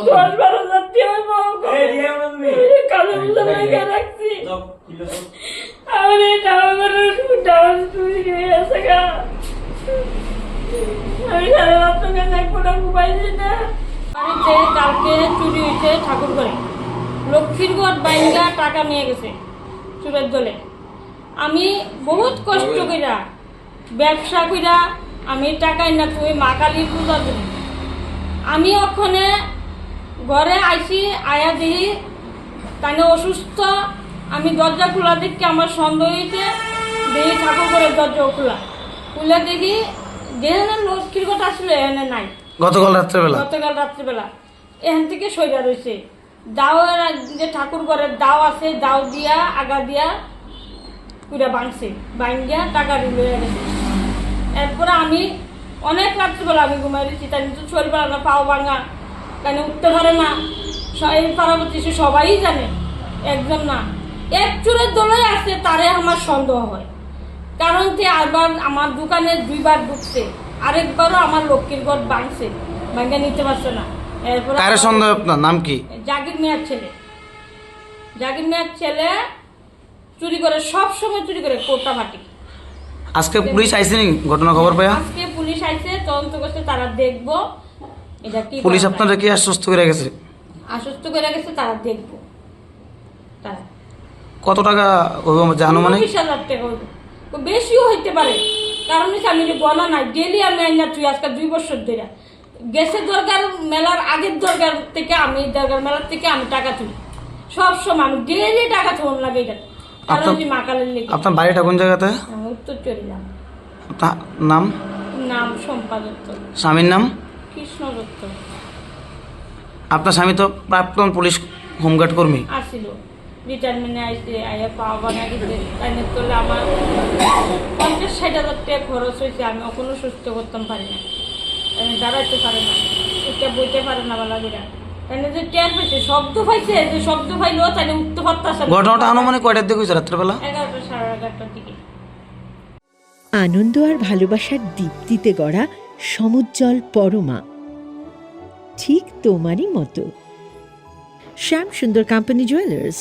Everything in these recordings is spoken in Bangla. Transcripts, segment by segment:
10-12 টাকা কালো জায়গা রাখছি আমার এই ডাউন চুরি হয়ে গেছে গা আমি সারা রাত তোকে একটা ঘুমাইছি না বাড়িতে কালকে চুরি হয়েছে ঠাকুর ঘরে লক্ষ্মীর ঘর বাইঙ্গা টাকা নিয়ে গেছে চুরের দলে আমি বহুত কষ্ট কইরা ব্যবসা কইরা আমি টাকা না তুই মা কালীর পূজা করি আমি ওখানে ঘরে আইসি আয়া দিই তাই অসুস্থ আমি দরজা খোলা দেখি আমার সন্দেহ হয়েছে দেখি ঠাকুর করে দরজা খোলা খুলে দেখি যেখানে লক্ষ্মীর কথা আসলে এখানে নাই গতকাল রাত্রিবেলা এখান থেকে সইরা রয়েছে দাওয়ের যে ঠাকুর ঘরের দাও আছে দাও দিয়া আগা দিয়া পুরা ভাঙছে ভাঙ্গিয়া টাকা লইয়া গেছে এরপরে আমি অনেক রাত্রিবেলা আমি ঘুমাই দিচ্ছি তাই কিন্তু শরীর পারে না পাও ভাঙা কেন উঠতে পারে না এই পারাবতী সবাই জানে একজন না এক চোরের দলে আছে তারে আমার সন্দেহ হয় কারণ তে আবার আমার দোকানে 2বার ঢুকছে আরেকবারও আমার লক্ষ্মীর ঘর ভাঙছে ভাঙ্গা নিতে পারছে না এরপরে কার সন্দেহ আপনার নাম কি জাগির মিয়ার ছেলে চুরি করে সব সময় চুরি করে কোটা মাটি আজকে পুলিশ আইছে নি ঘটনা খবর পায়া আজকে পুলিশ আইছে তদন্ত করছে তারা দেখবো এটা কি পুলিশ আপনারা কি আশ্বস্ত করে গেছে তারা দেখবো তারা কত টাকা জানো মানে 20,000 টাকা হইবে বেশিও হইতে পারে কারণ আমি যে গণা নাই ডেলি আমি আইনা তুই আজকে 2 বছর ধরে গেছে দরকার মেলার আগের দরকার থেকে আমি দরকার মেলার থেকে আমি টাকা তুলি সব সময় আমি ডেলি টাকা তোলা লাগে এটা কারণ কি মাকালের লেগে আপনার বাড়িটা কোন জায়গাতে উত্তর চরিলাম আপনার নাম সম্পাদক স্বামীর নাম কৃষ্ণ দত্ত আপনার স্বামী তো প্রাক্তন পুলিশ হোমগার্ড কর্মী আসছিল রিটায়ারমেন্টে আইসে আয়া পাওয়া বানা গেছে তাই তোলে আমার 50-60,000 টাকা খরচ হয়েছে আমি কোনো সুস্থ করতাম পারি না দাঁড়াইতে পারে না এটা বইতে পারে না বলা বিরা তাই যে টের পাইছে শব্দ পাইছে যে শব্দ পাইলো তাই উঠতে পারতাছে ঘটনাটা আনুমানিক কয়টার দিকে হয়েছে রাত্রেবেলা 11টা 11:30টার দিকে আনন্দ আর ভালোবাসার দীপ্তিতে গড়া সমুজ্জ্বল পরমা ঠিক তোমারই মতো শ্যাম সুন্দর কোম্পানি জুয়েলার্স,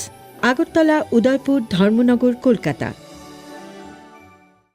আগরতলা, উদয়পুর, ধর্মনগর, কলকাতা।